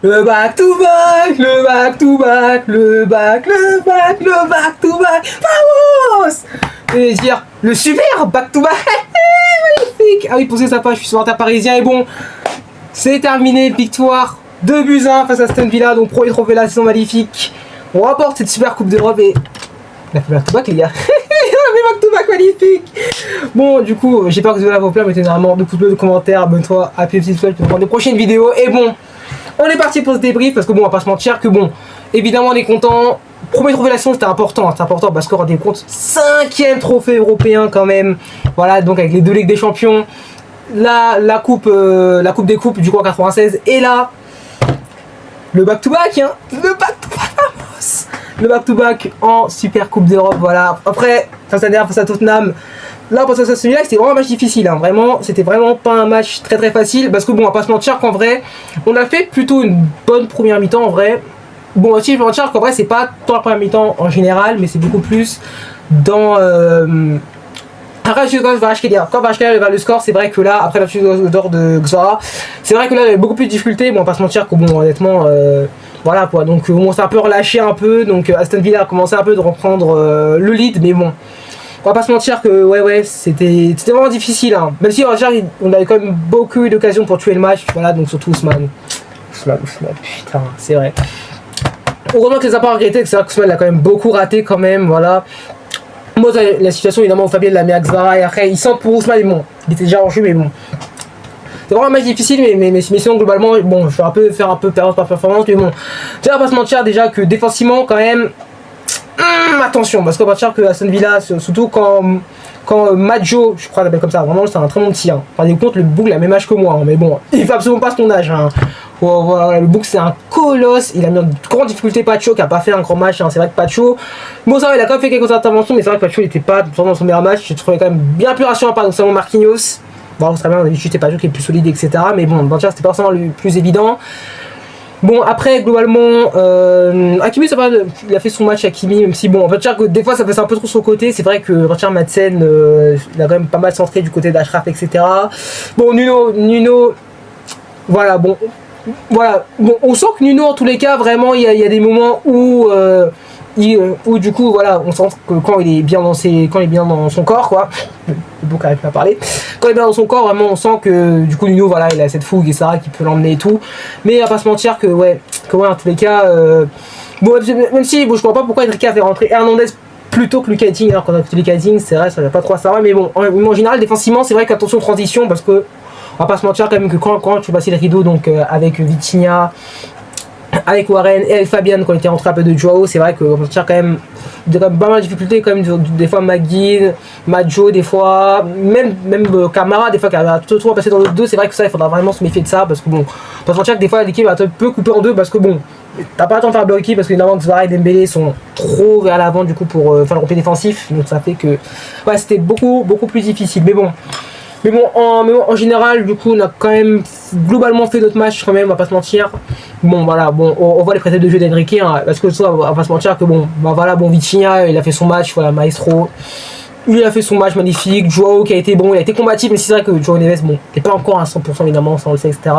Le back to back, le back to back, le back to back, vamos! Et dire, le super back to back, magnifique! Ah oui, posez sa page, je suis supporter parisien et bon, c'est terminé, victoire 2-1 face à Aston Villa, donc premier trophée de la saison magnifique. On remporte cette super coupe d'Europe et... Il a fait back to back les gars. Il a fait back to back magnifique. Bon du coup j'ai peur que vous ayez vos plats, mettez énormément de pouces bleus, de commentaires, abonne-toi, appuyez le petit pouce pour prendre des prochaines vidéos. Et bon, on est parti pour ce débrief parce que bon on va pas se mentir que bon, évidemment on est content. Premier trophée de la saison c'était important parce qu'on rendez compte, 5e trophée européen quand même. Voilà, donc avec les 2 Ligues des Champions, la coupe des coupes du coup en 96 et là le back to back hein, le back to back en super coupe d'Europe. Voilà, après face à Tottenham, là pour ce celui-là c'était vraiment un match difficile hein. Vraiment c'était vraiment pas un match très facile parce que bon on va pas se mentir qu'en vrai on a fait plutôt une bonne première mi-temps en vrai. Bon aussi je vais mentir qu'en vrai c'est pas tant la première mi-temps en général, mais c'est beaucoup plus dans après quand Varashkelia leva le score, c'est vrai que là après la chute d'or de Xara, c'est vrai que là il y avait beaucoup plus de difficultés. Bon on va pas se mentir que bon honnêtement voilà quoi, donc on s'est un peu relâché un peu, donc Aston Villa a commencé un peu de reprendre le lead, mais bon on va pas se mentir que ouais c'était vraiment difficile hein. Même si on avait quand même beaucoup d'occasions pour tuer le match, voilà, donc surtout Ousmane, putain c'est vrai. Heureusement que les a pas regretté, que c'est vrai que Ousmane l'a quand même beaucoup raté quand même, voilà. Moi la situation évidemment où Fabien l'a mis à Xara et après il sent pour Ousmane, mais bon il était déjà en jeu, mais bon c'est vraiment un match difficile, mais sinon globalement bon je vais faire un peu période par performance, mais bon déjà on va pas se mentir déjà que défensivement quand même attention, parce qu'on va dire que Aston Villa, surtout quand Maggio, je crois qu'il s'appelle comme ça, vraiment c'est un très bon petit hein. Par contre le Boug il a le même âge que moi hein, mais bon il fait absolument pas son âge hein. Voilà, le Boug c'est un colosse, il a mis en grande difficulté Pacho qui a pas fait un grand match hein. C'est vrai que Pacho, bon ça va, il a quand même fait quelques interventions, mais c'est vrai que Pacho il était pas dans son meilleur match. J'ai trouvé quand même bien plus rassurant par notamment Marquinhos. Bon très bien, on a dit que c'était Pacho qui est plus solide etc, mais bon c'était pas forcément le plus évident. Bon après globalement Hakimi ça va, il a fait son match Hakimi, même si bon on peut dire que des fois ça passe un peu trop sur le côté. C'est vrai que Richard Madsen il a quand même pas mal centré du côté d'Ashraf etc. Bon Nuno voilà bon on sent que Nuno en tous les cas vraiment il y a des moments où du coup voilà on sent que quand il est bien dans son corps quoi, le bouc arrête pas à parler, quand il est bien dans son corps vraiment on sent que du coup Nuno voilà il a cette fougue et ça qui peut l'emmener et tout, mais on va pas se mentir que ouais en tous les cas bon même si bon je comprends pas pourquoi Enrique a fait rentrer Hernandez plutôt que Lucas Digne, alors qu'on a fait Lucas Digne c'est vrai ça va pas trop à savoir, mais bon en général défensivement c'est vrai qu'attention transition, parce que on va pas se mentir quand même que quand tu passes le rideau donc avec Vitinha, avec Warren et avec Fabian quand il était rentré un peu de Joao, c'est vrai qu'on tient quand même pas mal de difficultés quand même, des fois McGinn, Maggio des fois, même Camara des fois qui a trop passé dans le 2, c'est vrai que ça il faudra vraiment se méfier de ça, parce que bon on va se mentir que des fois l'équipe va un peu couper en deux, parce que bon t'as pas le temps de faire bloquer, parce que évidemment Xara et Dembélé sont trop vers l'avant du coup pour faire le repli défensif, donc ça fait que ouais c'était beaucoup plus difficile, mais bon en général, du coup, on a quand même globalement fait notre match quand même, on va pas se mentir. Bon, voilà, bon, on voit les prétextes de jeu d'Enrique, hein, parce que ça, on va pas se mentir que bon, voilà, bon, Vitinha, il a fait son match, voilà, Maestro, il a fait son match magnifique. Joao qui a été bon, il a été combatif, mais c'est vrai que Joao Neves, bon, n'est pas encore à 100% évidemment, ça on le sait, etc.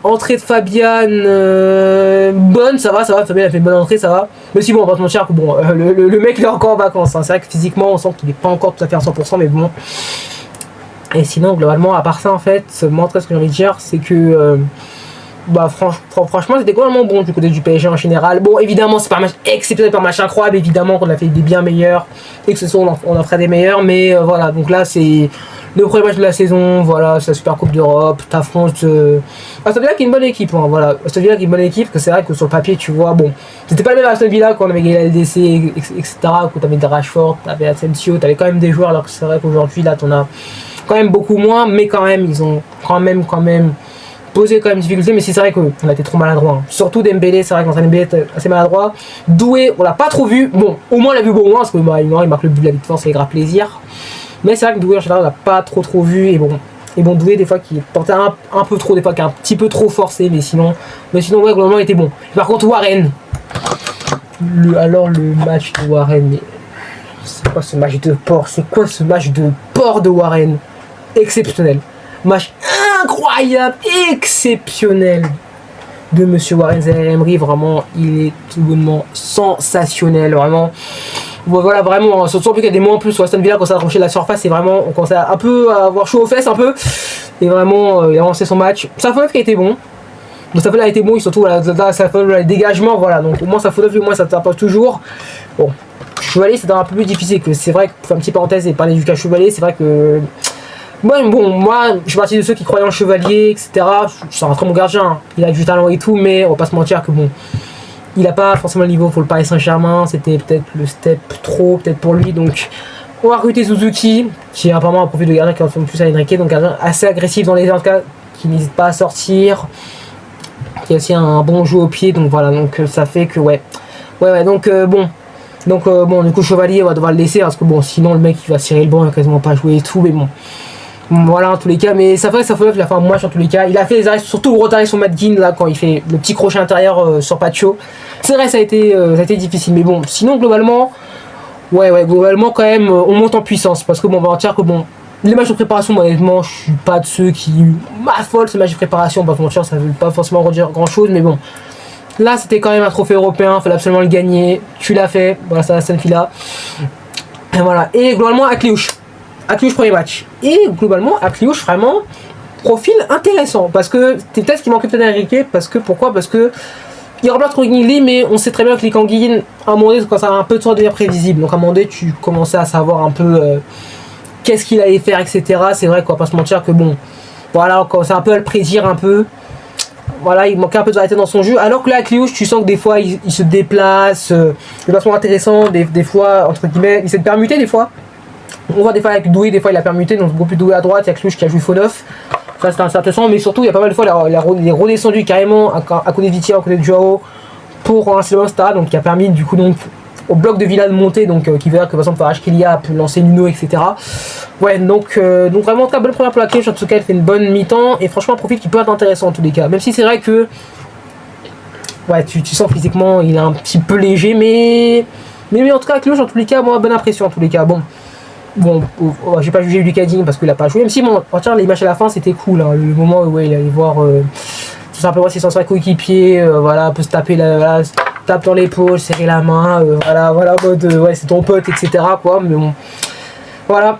Entrée de Fabian, bonne, ça va, Fabian a fait une bonne entrée, ça va. Mais si bon, on va pas se mentir que bon, le mec il est encore en vacances, hein. C'est vrai que physiquement, on sent qu'il est pas encore tout à fait à 100%, mais bon. Et sinon, globalement, à part ça, en fait, montrer ce que j'ai envie de dire, c'est que franchement, c'était complètement bon du côté du PSG en général. Bon, évidemment, c'est pas un match exceptionnel, pas un match incroyable, évidemment qu'on a fait des bien meilleurs et que ce soit on en ferait des meilleurs, mais voilà, donc là, c'est le premier match de la saison, voilà, c'est la Super Coupe d'Europe, t'affrontes Aston Villa qui est une bonne équipe, hein, voilà, Aston Villa qui est une bonne équipe, que c'est vrai que sur le papier, tu vois, bon, c'était pas le même Aston Villa quand on avait gagné la LDC, etc., quand t'avais des Rashford, t'avais Asensio, t'avais quand même des joueurs, alors que c'est vrai qu'aujourd'hui, là, t'en as quand même beaucoup moins, mais quand même ils ont quand même posé quand même difficulté, mais c'est vrai qu'on a été trop maladroit, hein. Surtout Dembélé, c'est vrai qu'on Dembélé était assez maladroit. Doué on l'a pas trop vu, bon au moins on l'a vu bon moins, parce que il marque le but de la victoire, c'est grave plaisir, mais c'est vrai que Doué en général on l'a pas trop vu, et bon Doué des fois qui tentait un peu trop, des fois qui est un petit peu trop forcé, mais sinon ouais globalement il était bon. Par contre Warren, le match de Warren, mais c'est quoi ce match de porc de Warren? Exceptionnel. Match incroyable, exceptionnel. de Monsieur Warren Zaïre-Emery. Vraiment, il est tout bonnement sensationnel, vraiment. Voilà, vraiment, surtout qu'il y a des mots en plus sur Aston Villa quand ça a rapproché de la surface, c'est vraiment, on commence un peu à avoir chaud aux fesses un peu, et vraiment, il a lancé son match. Sa faute qui a été bon, donc sa faute a été bon, et surtout sa faute, le dégagement, voilà, donc au moins sa faute, au moins ça t'apporte toujours. Bon, Chevalier, c'est un peu plus difficile, que c'est vrai que, pour faire une petite parenthèse et parler du cas Chevalier, c'est vrai que, moi, je suis parti de ceux qui croyaient en Chevalier, etc. C'est un très bon gardien, il a du talent et tout, mais on va pas se mentir que bon. Il n'a pas forcément le niveau pour le Paris Saint-Germain, c'était peut-être le step trop, peut-être pour lui. Donc, on va recruter Suzuki, qui est apparemment un profil de gardien qui ressemble plus à Enrique, donc gardien assez agressif dans les cas, qui n'hésite pas à sortir, qui a aussi un bon jeu au pied. Donc voilà, donc ça fait que donc bon, du coup Chevalier on va devoir le laisser parce que bon, sinon le mec il va cirer le banc, il va quasiment pas jouer et tout, mais bon. Voilà en tous les cas, mais ça fait il a fait un match en tous les cas. Il a fait les arrêts, surtout le retard sur Madguin là quand il fait le petit crochet intérieur sur Pacho. C'est vrai ça a été difficile, mais bon, sinon globalement, globalement quand même on monte en puissance parce que bon, on va en dire que bon, les matchs de préparation, honnêtement, je suis pas de ceux qui m'affolent ces matchs de préparation, parce que ça veut pas forcément redire grand chose, mais bon. Là c'était quand même un trophée européen, il fallait absolument le gagner, tu l'as fait, voilà ça cette fille-là. Et voilà, et globalement Akliouche premier match. Et globalement, Akliouche vraiment profil intéressant. Parce que c'est peut-être ce qui manquait peut-être à Enrique. Pourquoi Parce que il remplace Trognili, mais on sait très bien que les Kanguin, à un moment donné, quand ça a un peu de temps devenir prévisible. Donc à un moment donné, tu commençais à savoir un peu qu'est-ce qu'il allait faire, etc. C'est vrai qu'on va pas se mentir que bon, voilà, on commençait un peu à le prédire un peu. Voilà, il manquait un peu de variété dans son jeu. Alors que là, Akliouche, tu sens que des fois, il se déplace, de façon intéressante, des fois, entre guillemets, il s'est permuté des fois. On voit des fois avec Doué, des fois il a permuté, donc beaucoup plus Doué à droite, il y a Clouche qui a joué faux neuf. Ça c'est intéressant, mais surtout il y a pas mal de fois il est redescendu carrément à côté de Vitia, à côté de Joao pour relancer le Monsta, donc qui a permis du coup donc au bloc de Villa de monter, donc qui verra que par exemple Farage-Kylia a pu lancer Nuno, etc. Ouais, donc vraiment très bonne première pour la Clouche, en tout cas elle fait une bonne mi-temps et franchement un profil qui peut être intéressant en tous les cas, même si c'est vrai que tu sens physiquement il est un petit peu léger, mais en tout cas Clouche en tous les cas, moi bonne impression en tous les cas. Bon, j'ai pas jugé Lucas Digne parce qu'il a pas joué, même si bon, les matchs à la fin c'était cool, hein, le moment où il allait voir tout simplement ses 105 coéquipiers, voilà, peut se taper tape dans l'épaule, serrer la main, voilà, mode c'est ton pote, etc. quoi, mais bon, voilà.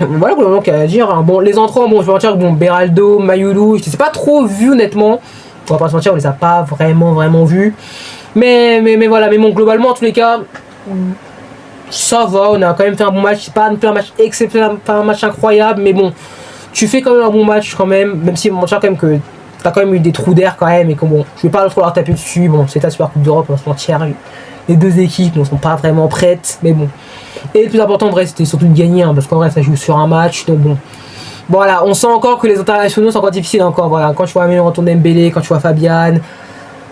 Voilà pour le moment qu'il y a à dire, hein. Bon, les entrants, bon, je vais en dire, bon, Beraldo, Mayulu, je ne sais pas trop vu honnêtement, on va pas se mentir, on les a pas vraiment vus, mais voilà, mais bon, globalement en tous les cas, ça va, on a quand même fait un bon match, c'est pas un match exceptionnel, pas un match incroyable, mais bon, tu fais quand même un bon match quand même si on tient quand même que t'as quand même eu des trous d'air quand même, et que bon, je vais pas trop leur taper dessus, bon, c'est ta Super Coupe d'Europe, on se mentir, les deux équipes ne sont pas vraiment prêtes, mais bon. Et le plus important en vrai c'était surtout de gagner, hein, parce qu'en vrai ça joue sur un match, donc bon. Voilà, on sent encore que les internationaux sont encore difficiles encore, voilà, quand tu vois même retourner Dembélé, quand tu vois Fabian.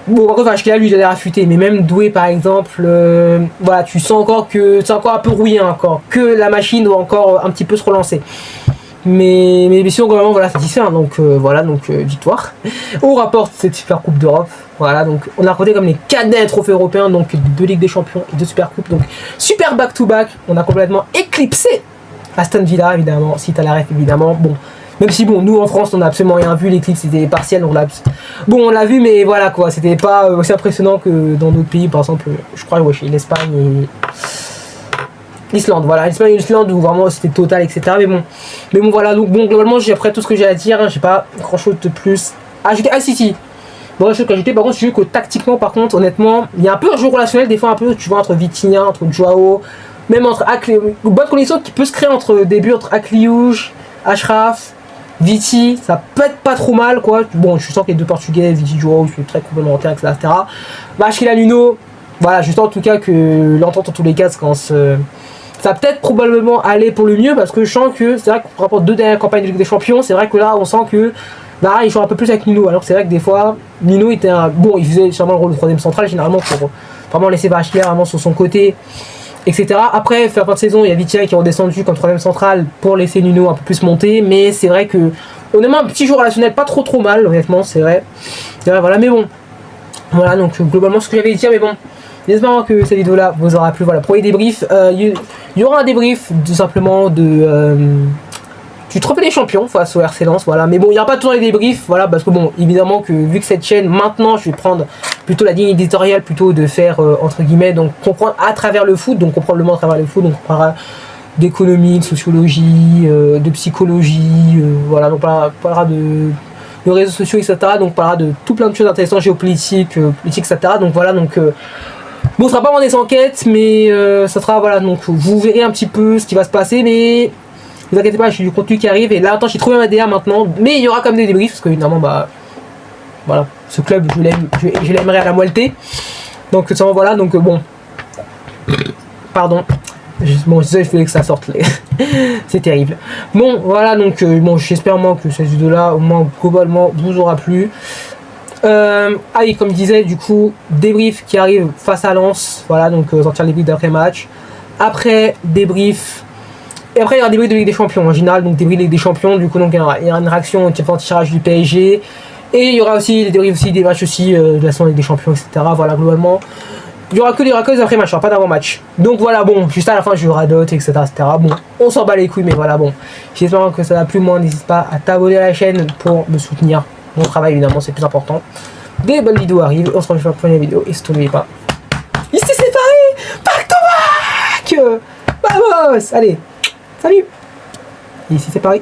Bon, par contre, Farage-Kylia, lui, il a l'air affûté, mais même Doué, par exemple, voilà, tu sens encore que c'est encore un peu rouillé, encore, que la machine doit encore un petit peu se relancer. Mais sinon, globalement, voilà, satisfait, hein, donc voilà, donc victoire. On rapporte cette Super Coupe d'Europe, voilà, donc on a raconté comme les cadets trophées européens, donc 2 Ligues des Champions et 2 Super Coupes, donc super back-to-back, on a complètement éclipsé Aston Villa, évidemment, si t'as la ref, évidemment, bon. Même si bon, nous en France on n'a absolument rien vu, l'éclipse c'était partiel, on l'a vu, mais voilà quoi, c'était pas aussi impressionnant que dans d'autres pays, par exemple, je crois chez l'Espagne et l'Islande, voilà, l'Espagne et l'Islande où vraiment c'était total, etc. Mais bon voilà, donc bon globalement j'ai après tout ce que j'ai à dire, hein, j'ai pas grand chose de plus à ajouter. Ah si, bon chose qu'à ajouter, par contre je dis que tactiquement par contre honnêtement, il y a un peu un jeu relationnel des fois un peu, tu vois, entre Vitinha, entre Joao, même entre bonne connexion qui peut se créer entre début entre Akliouche, Achraf, Viti, ça peut être pas trop mal quoi. Bon, je sens que les deux portugais, Viti, Joao, sont très complémentaires, etc. Farage-Kylia, Nuno, voilà, je sens en tout cas que l'entente en tous les cas, ça va peut-être probablement aller pour le mieux parce que je sens que c'est vrai qu'on rapporte 2 dernières campagnes de Ligue des Champions, c'est vrai que là on sent que là il joue un peu plus avec Nuno, alors que c'est vrai que des fois Nuno était il faisait sûrement le rôle de 3ème central généralement pour vraiment laisser Farage-Kylia vraiment sur son côté, etc. Après, fin de saison, il y a Vitia qui est redescendu comme 3ème central pour laisser Nuno un peu plus monter, mais c'est vrai que honnêtement un petit jeu relationnel pas trop mal, honnêtement, c'est vrai, voilà, mais bon, voilà, donc globalement ce que j'avais à dire, mais bon, j'espère que cette vidéo là vous aura plu. Voilà, pour les débriefs, il y aura un débrief tout simplement de du trophée des champions face au RC Lens, voilà. Mais bon, il n'y aura pas toujours les débriefs, voilà, parce que bon, évidemment que vu que cette chaîne, maintenant, je vais prendre plutôt la ligne éditoriale, plutôt de faire, entre guillemets, donc comprendre à travers le foot, donc comprendre le monde à travers le foot, donc on parlera d'économie, de sociologie, de psychologie, voilà, donc on parlera de réseaux sociaux, etc. Donc on parlera de tout plein de choses intéressantes, géopolitique, politique, etc. Donc voilà, donc... bon, ce sera pas vraiment des enquêtes, mais ça sera, voilà, donc vous verrez un petit peu ce qui va se passer, mais vous inquiétez pas, j'ai du contenu qui arrive, et là, attends, j'ai trouvé ma DA maintenant, mais il y aura quand même des débriefs, parce que évidemment, bah, voilà, ce club, je l'aimerais à la moitié, donc voilà, donc bon, pardon, bon, je voulais que ça sorte, c'est terrible. Bon, voilà, donc, bon, j'espère, moi, que cette vidéo-là, au moins, globalement, vous aura plu. Ah oui, comme je disais, du coup, débrief qui arrive face à Lens, voilà, donc sortir les débriefs d'après match. Après, débrief. Et après, il y aura des débriefs de Ligue des Champions en général, donc débrief de Ligue des Champions, du coup, donc il y aura une réaction au tirage du PSG. Et il y aura aussi des débriefs aussi, des matchs aussi de la saison Ligue des Champions, etc. Voilà, globalement. Il y aura que des après match, pas d'avant match. Donc voilà, bon, juste à la fin, je radote, etc., etc. Bon, on s'en bat les couilles, mais voilà, bon. J'espère que ça va plus, moi, n'hésite pas à t'abonner à la chaîne pour me soutenir. Mon travail, évidemment, c'est plus important. Des bonnes vidéos arrivent, on se retrouve pour la prochaine vidéo, et si n'oubliez pas, il s'est séparé. Back to back. Vamos. Allez, salut. Il s'est séparé.